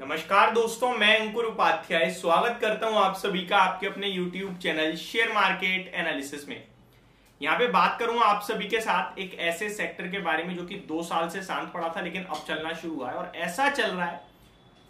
नमस्कार दोस्तों, मैं अंकुर उपाध्याय स्वागत करता हूं आप सभी का आपके अपने YouTube channel share market analysis में। यहां पे बात करूंगा आप सभी के साथ एक ऐसे सेक्टर के बारे में जो कि 2 साल से शांत पड़ा था लेकिन अब चलना शुरू हुआ है और ऐसा चल रहा है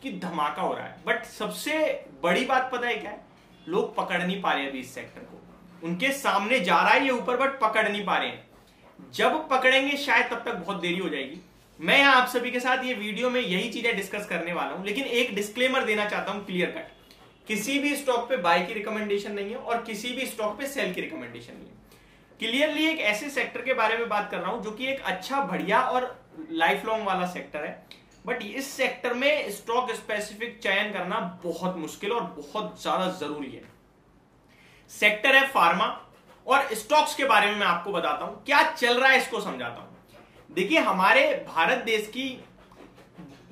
कि धमाका हो रहा है। बट सबसे बड़ी बात पता है क्या है? लोग पकड़ नहीं पा रहे अभी इस सेक्टर को। उनके सामने जा रहा है ये ऊपर बट पकड़ नहीं पा रहे हैं। जब पकड़ेंगे शायद तब तक बहुत देरी हो जाएगी। मैं यहां आप सभी के साथ ये वीडियो में यही चीजें डिस्कस करने वाला हूं, लेकिन एक डिस्क्लेमर देना चाहता हूं क्लियर कट। किसी भी स्टॉक पे बाय की रिकमेंडेशन नहीं है और किसी भी स्टॉक पे सेल की रिकमेंडेशन नहीं है। क्लियरली एक ऐसे सेक्टर के बारे में बात कर रहा हूं जो कि एक अच्छा बढ़िया और लाइफ लॉन्ग वाला सेक्टर है। बट इस सेक्टर में स्टॉक स्पेसिफिक चयन करना बहुत मुश्किल और बहुत ज्यादा जरूरी है। सेक्टर है फार्मा और स्टॉक्स के बारे में मैं आपको बताता हूं, क्या चल रहा है इसको समझाता हूं। देखिए, हमारे भारत देश की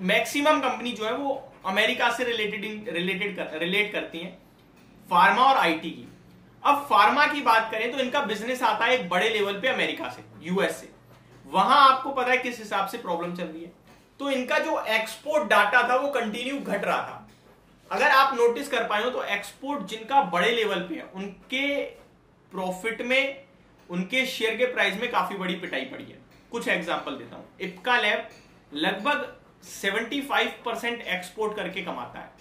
मैक्सिमम कंपनी जो है वो अमेरिका से रिलेट करती हैं, फार्मा और आईटी की। अब फार्मा की बात करें तो इनका बिजनेस आता है एक बड़े लेवल पे अमेरिका से, यूएस से। वहां आपको पता है किस हिसाब से प्रॉब्लम चल रही है। तो इनका जो एक्सपोर्ट डाटा था वो कंटिन्यू घट रहा था। अगर आप नोटिस कर पाए हो तो एक्सपोर्ट जिनका बड़े लेवल पे है उनके प्रॉफिट में, उनके शेयर के प्राइस में काफी बड़ी पिटाई पड़ी है। कुछ एग्जांपल देता हूं। इप्का लैब लगभग 75% एक्सपोर्ट करके कमाता है।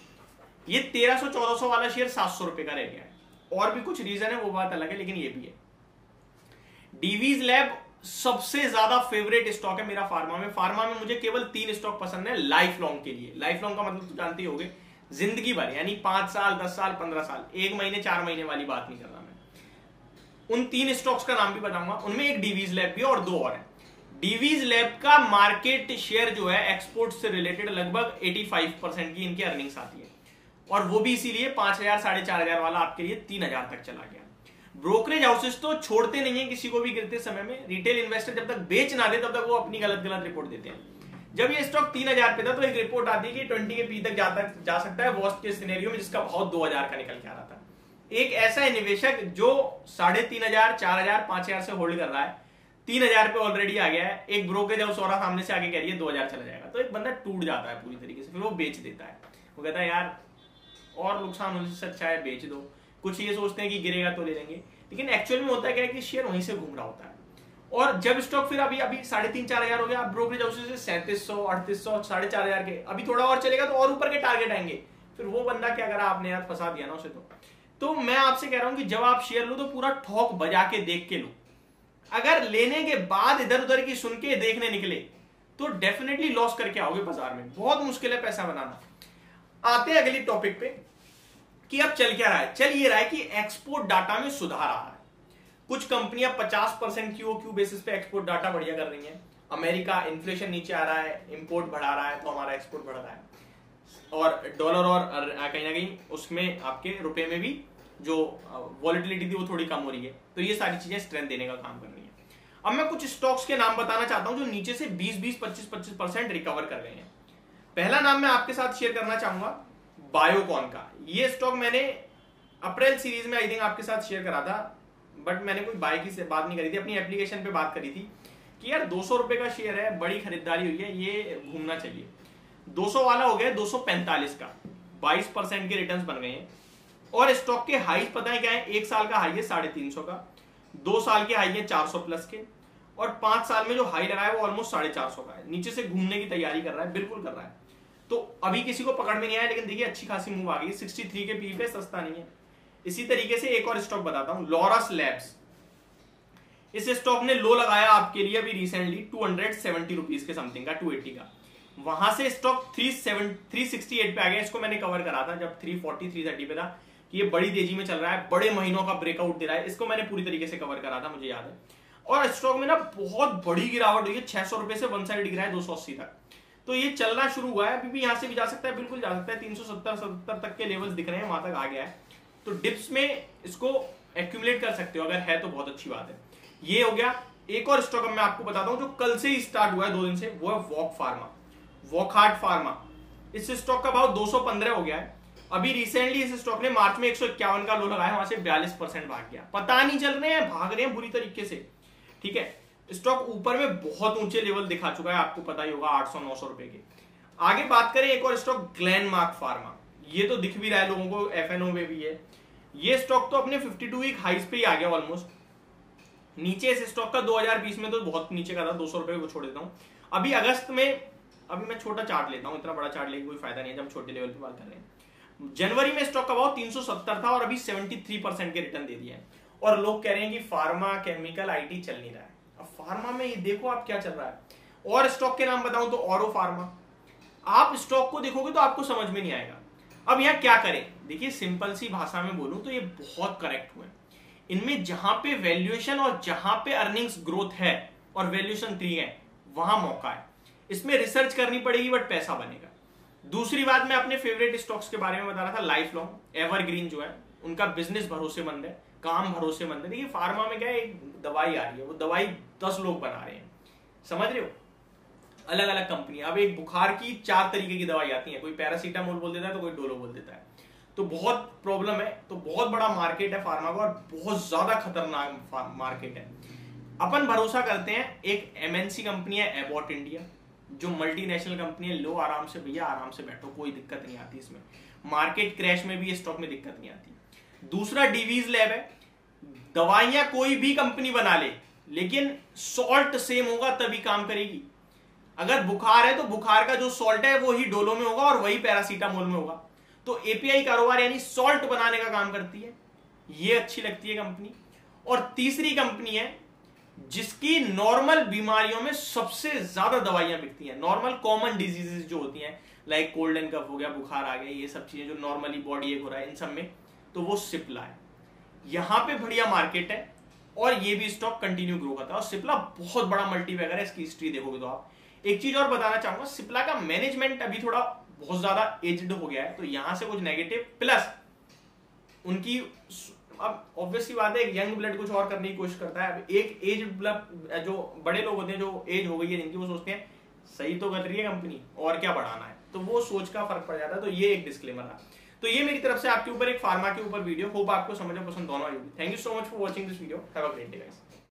ये 1300-1400 वाला शेयर 700 रुपए का रह गया है। और भी कुछ रीजन है, वो बात अलग है, लेकिन ये भी है। डीवीज लैब सबसे ज्यादा फेवरेट स्टॉक है मेरा फार्मा में। फार्मा में मुझे केवल 3 स्टॉक पसंद है लाइफ लॉन्ग के लिए। लाइफ लॉन्ग का मतलब तो जानते ही होंगे, जिंदगी भर, यानी 5 साल, 10 साल, 15 साल, 1 महीने 4 महीने वाली बात नहीं कर रहा मैं। उन 3 स्टॉक्स का नाम भी बताऊंगा। उनमें एक डीवीज लैब भी और 2 और है। डीवीज लैब का मार्केट शेयर जो है एक्सपोर्ट से रिलेटेड लगभग 85% की इनकी अर्निंग्स आती है और वो भी इसीलिए 5000 4,500 वाला आपके लिए 3000 तक चला गया। ब्रोकरेज हाउसेस तो छोड़ते नहीं है किसी को भी गिरते समय में। रिटेल इन्वेस्टर जब तक बेच ना दे तब तक वो अपनी गलत रिपोर्ट देते हैं। जब ये स्टॉक 3000 पे था तो एक रिपोर्ट आती है कि 20 के पी तक जा सकता है वर्स्ट के सिनेरियो में, जिसका भाव 2000 का निकल के आ रहा था। एक ऐसा निवेशक जो 3500, 4000, 5000 से होल्ड कर रहा है, 3000 पे ऑलरेडी आ गया है। एक ब्रोकरेज हाउस और सामने से आगे कह रही है 2000 चला जाएगा, तो एक बंदा टूट जाता है पूरी तरीके से। फिर वो बेच देता है। वो कहता है यार और नुकसान होने से अच्छा है बेच दो। कुछ ये सोचते हैं कि गिरेगा तो ले लेंगे, लेकिन एक्चुअल में होता है क्या है कि शेयर वहीं से घूम रहा होता है। और जब स्टॉक फिर अभी 3,500-4,000 हो गया, आप ब्रोकरेज हाउस से 3700, 3800, 4,500 के, अभी थोड़ा और चलेगा तो और ऊपर के टारगेट आएंगे। फिर वो बंदा क्या करा, आपने यार फंसा दिया ना उसे। तो मैं आपसे कह रहा हूं कि जब आप शेयर लो तो पूरा ठोक बजा के देख के लो। अगर लेने के बाद इधर उधर की सुन के देखने निकले तो डेफिनेटली लॉस करके आओगे बाजार में। बहुत मुश्किल है पैसा बनाना। आते हैं अगली टॉपिक पे कि अब चल क्या रहा है। चल ये रहा है कि एक्सपोर्ट डाटा में सुधार आ रहा है। कुछ कंपनियां 50% क्यूओक्यू बेसिस पे एक्सपोर्ट डाटा बढ़िया कर रही हैं। अमेरिका इन्फ्लेशन नीचे आ रहा है, इंपोर्ट बढ़ा रहा है, तो हमारा एक्सपोर्ट बढ़ रहा है। और डॉलर और कहीं ना कहीं उसमें आपके रुपए में भी जो वॉलेटिलिटी थी वो थोड़ी कम हो रही है। तो ये सारी चीजें स्ट्रेंथ देने का काम कर रही है। अब मैं कुछ स्टॉक्स के नाम बताना चाहता हूं जो नीचे से 20-20, 25-25% रिकवर कर रहे हैं। पहला नाम मैं आपके साथ शेयर करना चाहूंगा बायोकॉन का। ये स्टॉक मैंने अप्रैल सीरीज में आई थिंक आपके साथ शेयर करा था, बट मैंने कोई बाय की बात नहीं करी थी, अपनी एप्लीकेशन पे बात करी थी कि यार 200 रुपए का शेयर है, बड़ी खरीदारी हुई है, ये घूमना चाहिए। 200 वाला हो गया 245 का, 22% के रिटर्न्स बन गए हैं। और स्टॉक के हाई पता है क्या है? 1 साल का हाई है 350 का, 2 साल के हाई है 400 प्लस के, और 5 साल में जो हाई लगा है वो ऑलमोस्ट 450 का है। नीचे से घूमने की तैयारी कर रहा है, बिल्कुल कर रहा है। तो अभी किसी को पकड़ में नहीं आया, लेकिन देखिए अच्छी खासी मूव आ गई। 63 के पी पे, सस्ता नहीं है। इसी तरीके से एक और स्टॉक बताता हूं, लॉरस लैब्स। इस स्टॉक ने लो लगाया आपके लिए अभी रिसेंटली 270 रुपीज के समथिंग का, 280 का। वहां से स्टॉक 368 पे आ गया। इसको मैंने कवर करा था जब 340, 330 पे था कि ये बड़ी तेजी में चल रहा है, बड़े महीनों का ब्रेकआउट दे रहा है। इसको मैंने पूरी तरीके से कवर करा था, मुझे याद है। और स्टॉक में ना बहुत बड़ी गिरावट हुई है, 600 रुपए से वन साइड गिरा है 280 तक। तो ये चलना शुरू हुआ है। अभी भी यहां से भी जा सकता है, बिल्कुल जा सकता है। 370 तक के लेवल्स दिख रहे हैं, वहां तक आ गया है। तो डिप्स में इसको एक्यूमुलेट कर सकते हो, अगर है तो बहुत अच्छी बात है। ये हो गया। एक और स्टॉक मैं आपको बताता हूं जो कल से ही स्टार्ट हुआ है, 2 दिन से, वो है वॉकहार्ट फार्मा। इस स्टॉक का भाव 215 हो गया है। अभी रिसेंटली इस स्टॉक ने मार्च में 151 का लो लगाया, वहां से 42% भाग गया। पता नहीं चल रहे हैं, भाग रहे हैं बुरी तरीके से। ठीक है, स्टॉक ऊपर में बहुत ऊंचे लेवल दिखा चुका है, आपको पता ही होगा, 800-900 रुपए के। आगे बात करें एक और स्टॉक ग्लेनमार्क फार्मा, ये तो दिख भी रहा है लोगों को, एफएनओ में भी है। ये स्टॉक तो अपने 52 वीक हाइस पे ही आ गया ऑलमोस्ट। नीचे इस स्टॉक का 2020 में तो बहुत नीचे का था, 200 रुपए को छोड़ देता हूं। अभी अगस्त में, अभी मैं छोटा चार्ट लेता हूं, इतना बड़ा चार्ट लेके कोई फायदा नहीं है जब हम छोटे लेवल पे बात कर रहे हैं। जनवरी में स्टॉक का भाव 370 था और अभी 73% के रिटर्न दे दिया है। और लोग कह रहे हैं कि फार्मा, केमिकल, आईटी चल नहीं रहा है। अब फार्मा में ये देखो आप क्या चल रहा है। और स्टॉक के नाम बताऊं तो ऑरो फार्मा, आप स्टॉक को देखोगे तो आपको समझ में नहीं आएगा। अब यहां क्या करें, देखिए सिंपल सी भाषा में बोलूं तो ये बहुत करेक्ट हुए। इनमें जहां पे वैल्यूएशन और जहां पे अर्निंग्स ग्रोथ है और वैल्यूएशन 3 है, वहां मौका है। इसमें रिसर्च करनी पड़ेगी बट पैसा बनेगा। दूसरी बात, मैं अपने फेवरेट स्टॉक्स के बारे में बता रहा था, लाइफ लॉन्ग, एवरग्रीन जो है, उनका बिजनेस भरोसेमंद है, काम भरोसेमंद है। देखिए फार्मा में क्या है, एक दवाई आ रही है, वो दवाई 10 लोग बना रहे हैं, समझ रहे हो, अलग अलग कंपनी। अब एक बुखार की 4 तरीके की दवाई आती है, कोई पैरासीटामोल बोल देता है तो कोई डोलो बोल देता है, तो बहुत प्रॉब्लम है। तो बहुत बड़ा मार्केट है फार्मा का और बहुत ज्यादा खतरनाक मार्केट है। अपन भरोसा करते हैं, एक एमएनसी कंपनी है एबॉट इंडिया, जो मल्टीनेशनल कंपनी है। लो आराम से भैया, आराम से बैठो, कोई दिक्कत नहीं आती इसमें। मार्केट क्रैश में भी स्टॉक में दिक्कत नहीं आती। दूसरा डिवीज लैब है, दवाइयां कोई भी कंपनी बना ले, लेकिन सॉल्ट सेम होगा तभी काम करेगी। अगर बुखार है तो बुखार का जो सॉल्ट है वो ही डोलो में होगा और वही पैरासीटामोल में होगा। तो एपीआई कारोबार यानी सॉल्ट बनाने का काम करती है, ये अच्छी लगती है कंपनी। और तीसरी कंपनी है जिसकी नॉर्मल बीमारियों में सबसे ज्यादा दवाइयां बिकती हैं, नॉर्मल कॉमन डिजीजेस जो होती हैं, लाइक कोल्ड एंड कफ हो गया, बुखार आ गया, ये सब चीजें जो नॉर्मली बॉडी एक हो रहा है इन सब में, तो वो सिप्ला है। यहां पे बढ़िया मार्केट है और ये भी स्टॉक कंटिन्यू ग्रो करता है। और सिप्ला बहुत बड़ा मल्टीबैगर है, इसकी हिस्ट्री देखोगे तो आप। एक चीज और बताना चाहूंगा, सिप्ला का मैनेजमेंट अभी थोड़ा बहुत ज्यादा एज्ड हो गया है, तो यहां से कुछ नेगेटिव, प्लस उनकी, अब ऑब्वियसली बात है, एक यंग ब्लड कुछ और करने की कोशिश करता है। अब एक एज ब्लड, जो बड़े लोग होते हैं, जो एज हो गई है जिनकी, वो सोचते हैं सही तो कर रही है कंपनी, और क्या बढ़ाना है, तो वो सोच का फर्क पड़ जाता है। तो ये एक डिस्क्लेमर है। तो ये मेरी तरफ से आपके ऊपर एक फार्मा के ऊपर वीडियो, होप आपको समझ में पसंद दोनों आएगी। Thank you so much for watching this video, have a great day guys.